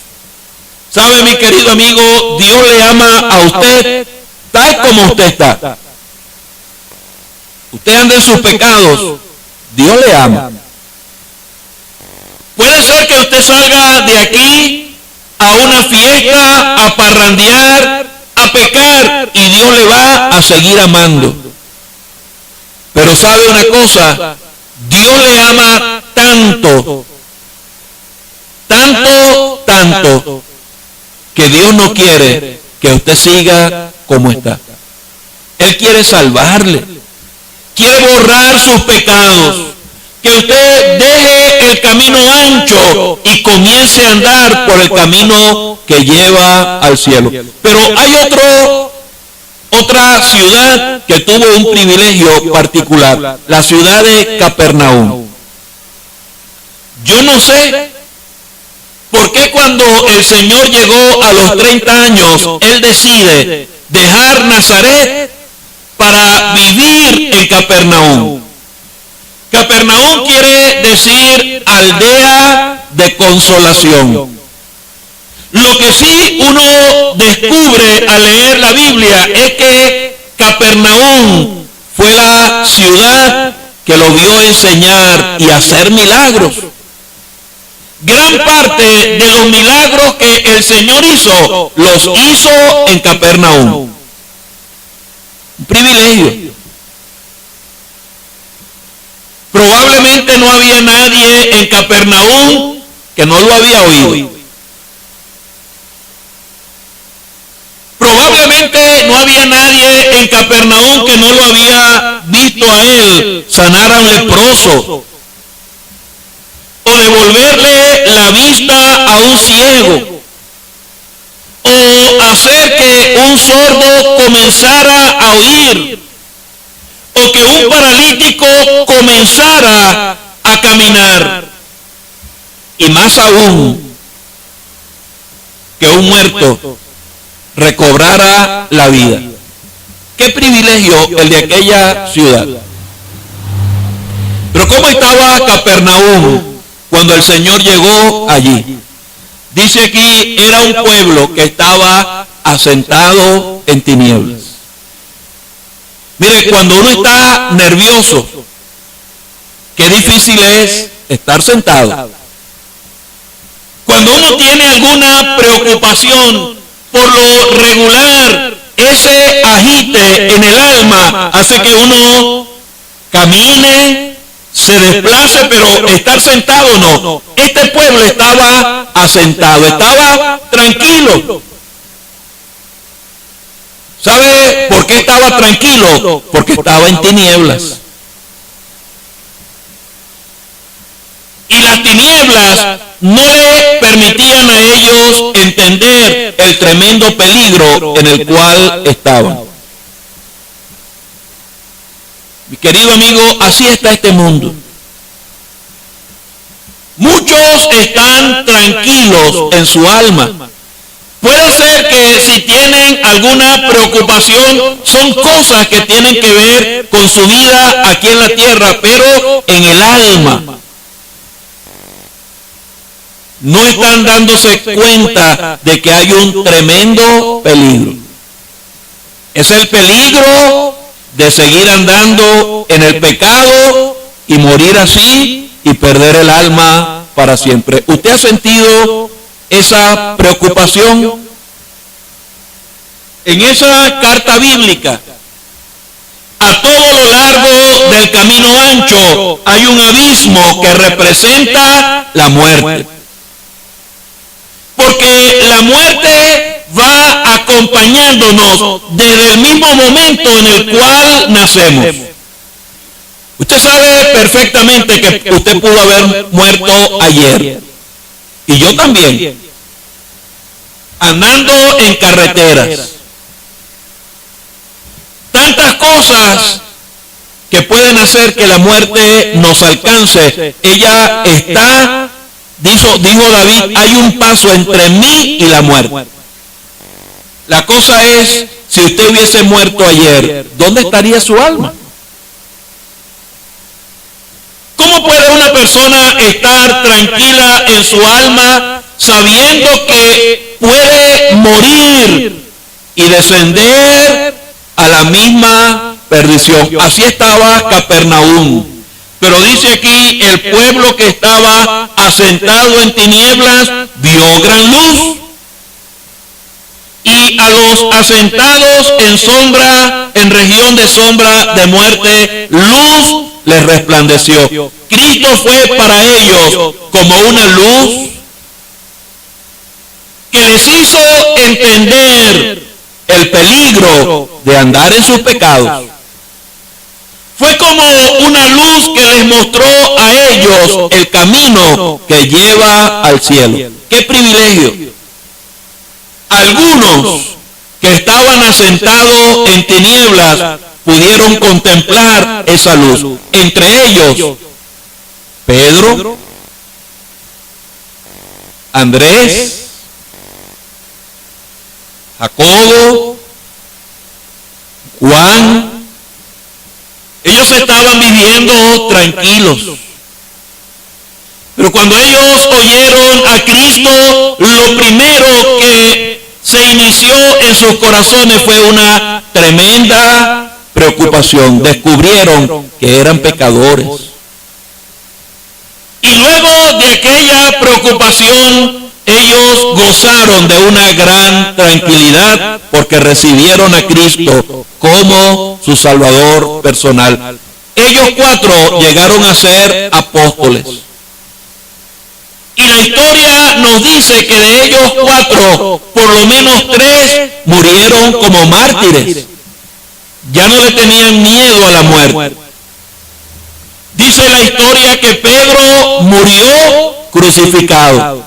¿Sabe, mi querido amigo? Dios le ama a usted tal como usted está. Usted anda en sus pecados, Dios le ama. Puede ser que usted salga de aquí a una fiesta, a parrandear, a pecar, y Dios le va a seguir amando. Pero sabe una cosa, Dios le ama tanto, que Dios no quiere que usted siga como está. Él quiere salvarle, quiere borrar sus pecados, que usted deje el camino ancho y comience a andar por el camino que lleva al cielo. Pero hay otra ciudad que tuvo un privilegio particular, la ciudad de Capernaum. Yo no sé por qué cuando el Señor llegó a los 30 años, Él decide dejar Nazaret para vivir en Capernaum. Capernaum quiere decir aldea de consolación. Lo que sí uno descubre al leer la Biblia es que Capernaum fue la ciudad que lo vio enseñar y hacer milagros. Gran parte de los milagros que el Señor hizo, los hizo en Capernaum. Un privilegio. Probablemente no había nadie en Capernaum que no lo había oído. Probablemente no había nadie en Capernaum que no lo había visto a él sanar a un leproso, o devolverle la vista a un ciego, o hacer que un sordo comenzara a oír, o que un paralítico comenzara a caminar, y más aún, que un muerto recobrara la vida. Qué privilegio el de aquella ciudad. Pero ¿cómo estaba Capernaum cuando el Señor llegó allí? Dice aquí, era un pueblo que estaba asentado en tinieblas. Mire, cuando uno está nervioso, qué difícil es estar sentado. Cuando uno tiene alguna preocupación, por lo regular, ese agite en el alma hace que uno camine, se desplace, pero estar sentado no. Este pueblo estaba asentado, estaba tranquilo. ¿Sabe por qué estaba tranquilo? Porque estaba en tinieblas. Y las tinieblas no le permitían a ellos entender el tremendo peligro en el cual estaban. Mi querido amigo, así está este mundo. Muchos están tranquilos en su alma. Puede ser que si tienen alguna preocupación, son cosas que tienen que ver con su vida aquí en la tierra, pero en el alma no están dándose cuenta de que hay un tremendo peligro. Es el peligro de seguir andando en el pecado y morir así y perder el alma para siempre. ¿Usted ha sentido esa preocupación? En esa carta bíblica, a todo lo largo del camino ancho hay un abismo que representa la muerte. Porque la muerte va acompañándonos desde el mismo momento en el cual nacemos. Usted sabe perfectamente que usted pudo haber muerto ayer. Y yo también. Andando en carreteras. Tantas cosas que pueden hacer que la muerte nos alcance. Ella está, dijo David, hay un paso entre mí y la muerte. La cosa es, si usted hubiese muerto ayer, ¿dónde estaría su alma? ¿Cómo puede una persona estar tranquila en su alma sabiendo que puede morir y descender a la misma perdición? Así estaba Capernaum. Pero dice aquí, el pueblo que estaba asentado en tinieblas vio gran luz. Y a los asentados en sombra, en región de sombra de muerte, luz les resplandeció. Cristo fue para ellos como una luz que les hizo entender el peligro de andar en sus pecados. Fue como una luz que les mostró a ellos el camino que lleva al cielo. ¡Qué privilegio! Algunos que estaban asentados en tinieblas pudieron contemplar esa luz. Entre ellos, Pedro, Andrés, Jacobo, Juan. Ellos estaban viviendo tranquilos. Pero cuando ellos oyeron a Cristo, lo primero que se inició en sus corazones fue una tremenda preocupación. Descubrieron que eran pecadores. Y luego de aquella preocupación, ellos gozaron de una gran tranquilidad porque recibieron a Cristo como su Salvador personal. Ellos 4 llegaron a ser apóstoles. Y la historia nos dice que de ellos 4, por lo menos 3 murieron como mártires. Ya no le tenían miedo a la muerte. Dice la historia que Pedro murió crucificado.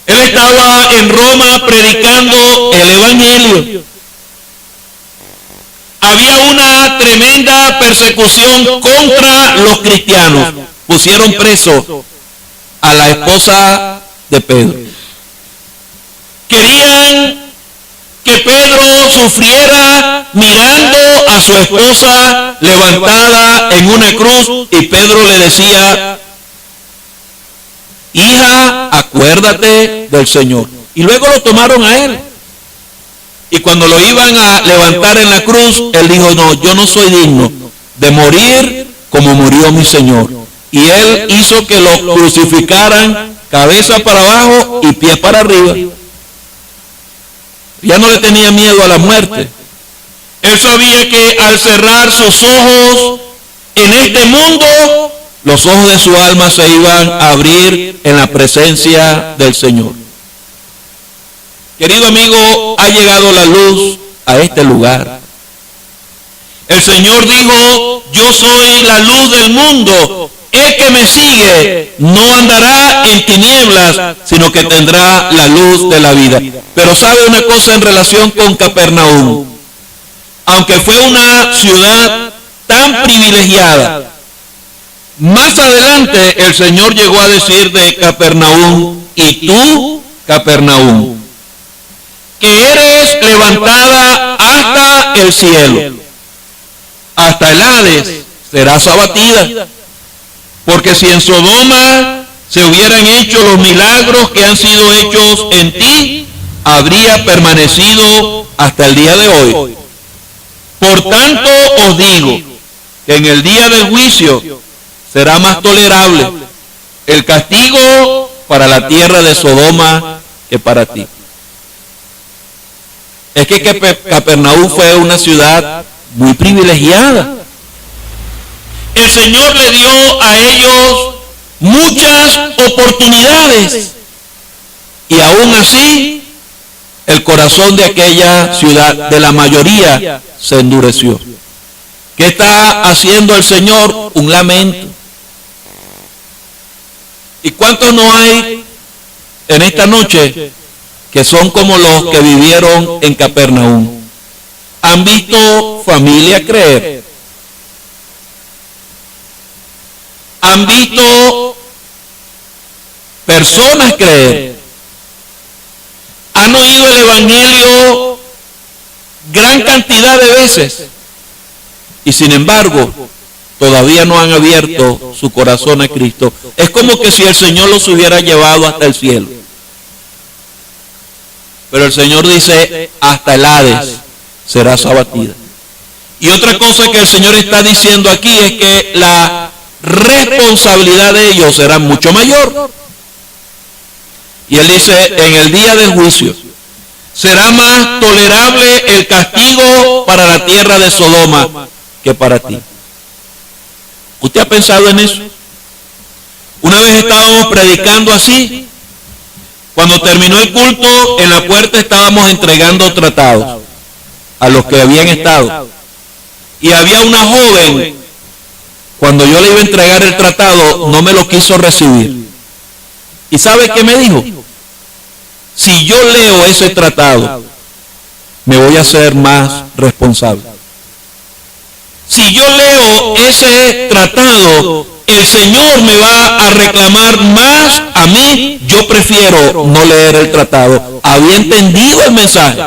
Él estaba en Roma predicando el Evangelio. Había una tremenda persecución contra los cristianos. Pusieron preso a la esposa de Pedro. Querían que Pedro sufriera mirando a su esposa levantada en una cruz, y Pedro le decía: hija, acuérdate del Señor. Y luego lo tomaron a él. Y cuando lo iban a levantar en la cruz, él dijo: no, yo no soy digno de morir como murió mi Señor. Y él hizo que lo crucificaran cabeza para abajo y pie para arriba. Ya no le tenía miedo a la muerte. Él sabía que al cerrar sus ojos en este mundo, los ojos de su alma se iban a abrir en la presencia del Señor. Querido amigo, ha llegado la luz a este lugar. El Señor dijo, yo soy la luz del mundo. El que me sigue no andará en tinieblas, sino que tendrá la luz de la vida. Pero sabe una cosa en relación con Capernaum. Aunque fue una ciudad tan privilegiada, más adelante el Señor llegó a decir de Capernaum, y tú, Capernaum, que eres levantada hasta el cielo, hasta el Hades serás abatida. Porque si en Sodoma se hubieran hecho los milagros que han sido hechos en ti, habría permanecido hasta el día de hoy. Por tanto os digo que en el día del juicio será más tolerable el castigo para la tierra de Sodoma que para ti. Es que Capernaum fue una ciudad muy privilegiada. El Señor le dio a ellos muchas oportunidades y aún así el corazón de aquella ciudad, de la mayoría, se endureció. ¿Qué está haciendo el Señor? Un lamento. ¿Y cuántos no hay en esta noche que son como los que vivieron en Capernaum? ¿Han visto familia creer? ¿Han visto personas creer? ¿Han oído el Evangelio gran cantidad de veces? Y sin embargo, todavía no han abierto su corazón a Cristo. Es como que si el Señor los hubiera llevado hasta el cielo. Pero el Señor dice, hasta el Hades serás abatida. Y otra cosa que el Señor está diciendo aquí es que la responsabilidad de ellos será mucho mayor. Y Él dice, en el día del juicio será más tolerable el castigo para la tierra de Sodoma que para ti. ¿Usted ha pensado en eso? Una vez estábamos predicando así. Cuando terminó el culto, en la puerta estábamos entregando tratados a los que habían estado. Y había una joven, cuando yo le iba a entregar el tratado, no me lo quiso recibir. ¿Y sabe qué me dijo? Si yo leo ese tratado, me voy a ser más responsable. Si yo leo ese tratado, el Señor me va a reclamar más a mí. Yo prefiero no leer el tratado. Había entendido el mensaje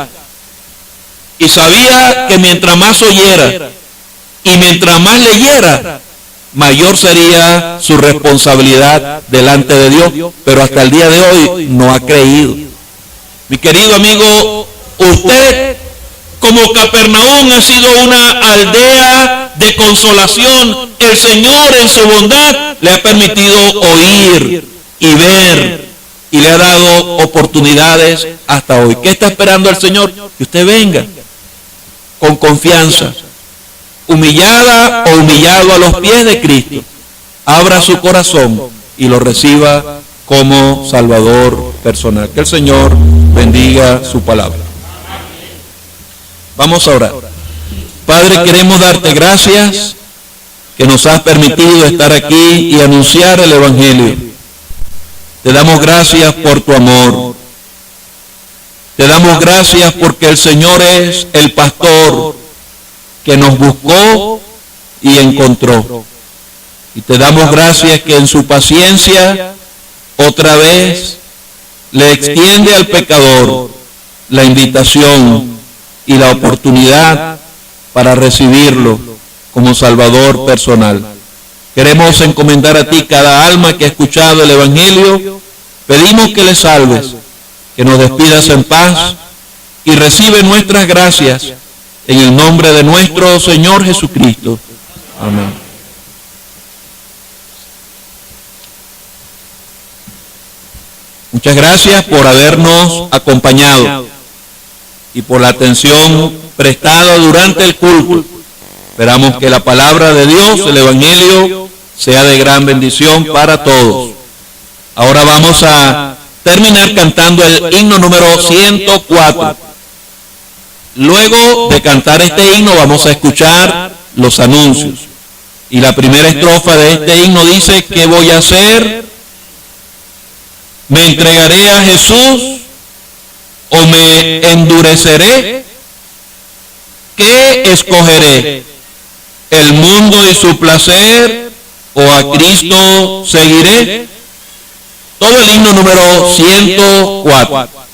y sabía que mientras más oyera y mientras más leyera, mayor sería su responsabilidad delante de Dios. Pero hasta el día de hoy no ha creído. Mi querido amigo, usted como Capernaum ha sido una aldea de consolación. El Señor en su bondad le ha permitido oír y ver y le ha dado oportunidades hasta hoy. ¿Qué está esperando el Señor? Que usted venga con confianza, humillada o humillado a los pies de Cristo, abra su corazón y lo reciba como Salvador personal. Que el Señor bendiga su palabra. Vamos a orar. Padre, queremos darte gracias que nos has permitido estar aquí y anunciar el Evangelio. Te damos gracias por tu amor. Te damos gracias porque el Señor es el pastor que nos buscó y encontró. Y te damos gracias que en su paciencia otra vez le extiende al pecador la invitación y la oportunidad para recibirlo como Salvador personal. Queremos encomendar a ti cada alma que ha escuchado el Evangelio. Pedimos que le salves, que nos despidas en paz y recibe nuestras gracias en el nombre de nuestro Señor Jesucristo. Amén. Muchas gracias por habernos acompañado y por la atención prestada durante el culto. Esperamos que la palabra de Dios, el Evangelio, sea de gran bendición para todos. Ahora vamos a terminar cantando el himno número 104. Luego de cantar este himno vamos a escuchar los anuncios. Y la primera estrofa de este himno dice: ¿qué voy a hacer? ¿Me entregaré a Jesús o me endureceré? ¿Qué escogeré? ¿El mundo y su placer o a Cristo seguiré? Todo el himno número 104.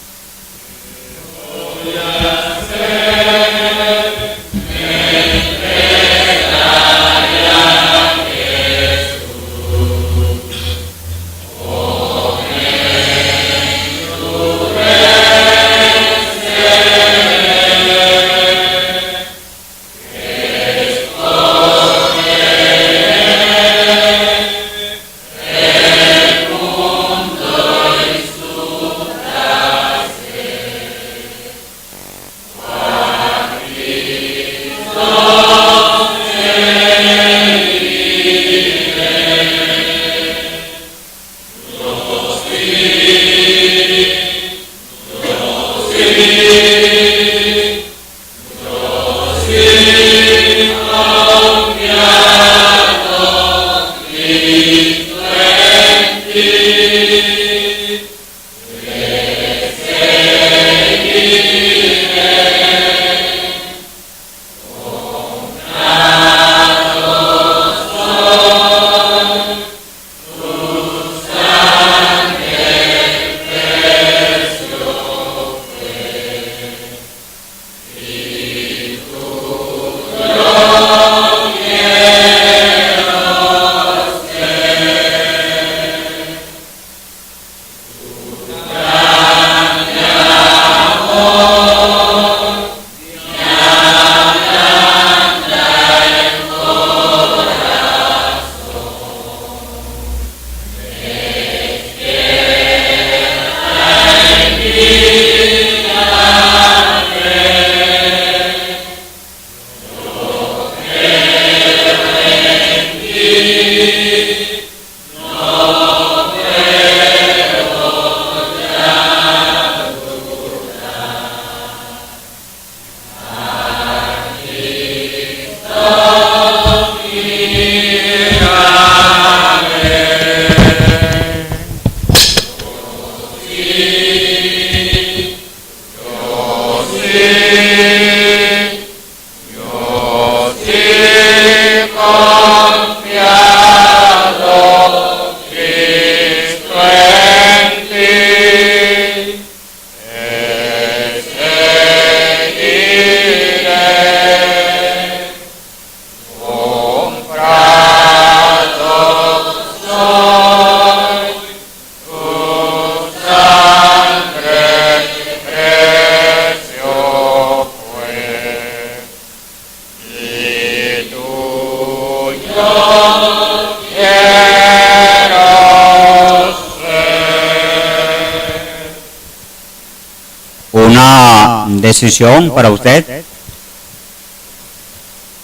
Decisión para usted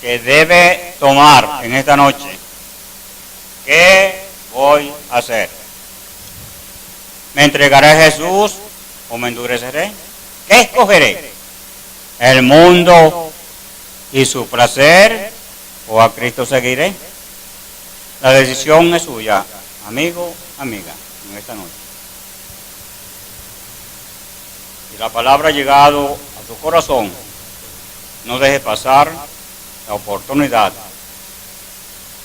que debe tomar en esta noche. ¿Qué voy a hacer? ¿Me entregaré a Jesús o me endureceré? ¿Qué escogeré? ¿El mundo y su placer o a Cristo seguiré? La decisión es suya, amigo, amiga, en esta noche. Si la palabra ha llegado a tu corazón, no deje pasar la oportunidad.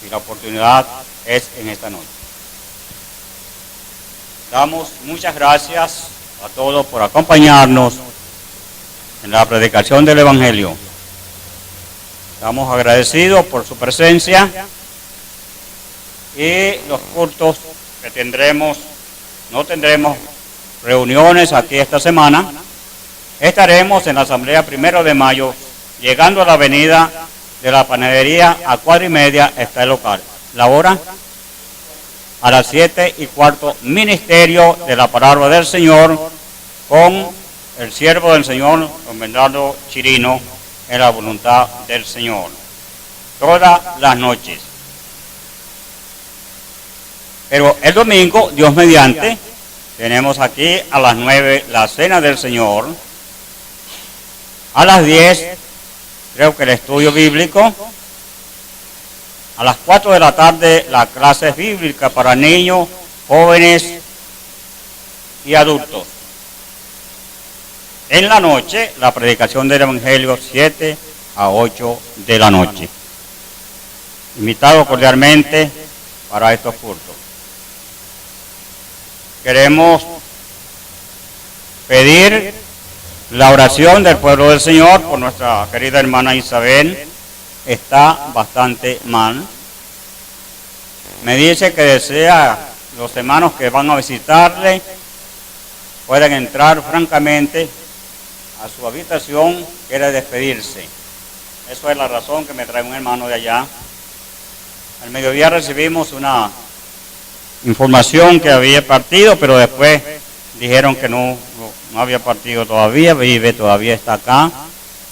Y la oportunidad es en esta noche. Damos muchas gracias a todos por acompañarnos en la predicación del Evangelio. Estamos agradecidos por su presencia y los cultos que tendremos, no tendremos reuniones aquí esta semana. Estaremos en la Asamblea 1 de mayo, llegando a la avenida de la Panadería a 4:30 está el local. La hora a las 7:15, ministerio de la palabra del Señor con el siervo del Señor, don Bernardo Chirino, en la voluntad del Señor. Todas las noches. Pero el domingo, Dios mediante, tenemos aquí a las 9 la cena del Señor. A las 10 creo que el estudio bíblico. A las 4 de la tarde la clase bíblica para niños, jóvenes y adultos. En la noche la predicación del Evangelio 7 a 8 de la noche. Invitado cordialmente para estos cultos. Queremos pedir la oración del pueblo del Señor por nuestra querida hermana Isabel. Está bastante mal. Me dice que desea los hermanos que van a visitarle puedan entrar francamente a su habitación, quiere despedirse. Eso es la razón que me trae un hermano de allá. Al mediodía recibimos una información que había partido, pero después dijeron que no había partido todavía, vive, todavía está acá.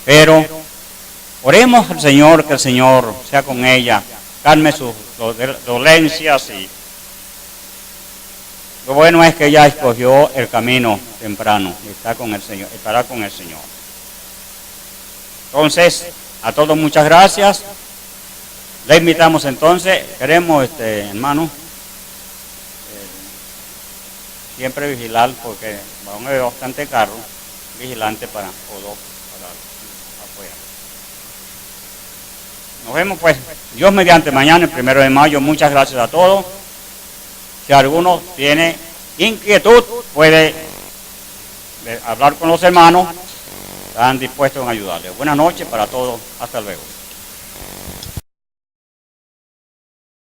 Pero oremos al Señor, que el Señor sea con ella, calme sus dolencias. Y lo bueno es que ella escogió el camino temprano, está con el Señor, estará con el Señor. Entonces, a todos muchas gracias. Le invitamos entonces, queremos, hermano, siempre vigilar, porque vamos a ver bastante carro, vigilante para afuera. Nos vemos pues, Dios mediante, mañana, el 1 de mayo. Muchas gracias a todos. Si alguno tiene inquietud, puede hablar con los hermanos, están dispuestos a ayudarles. Buenas noches para todos, hasta luego.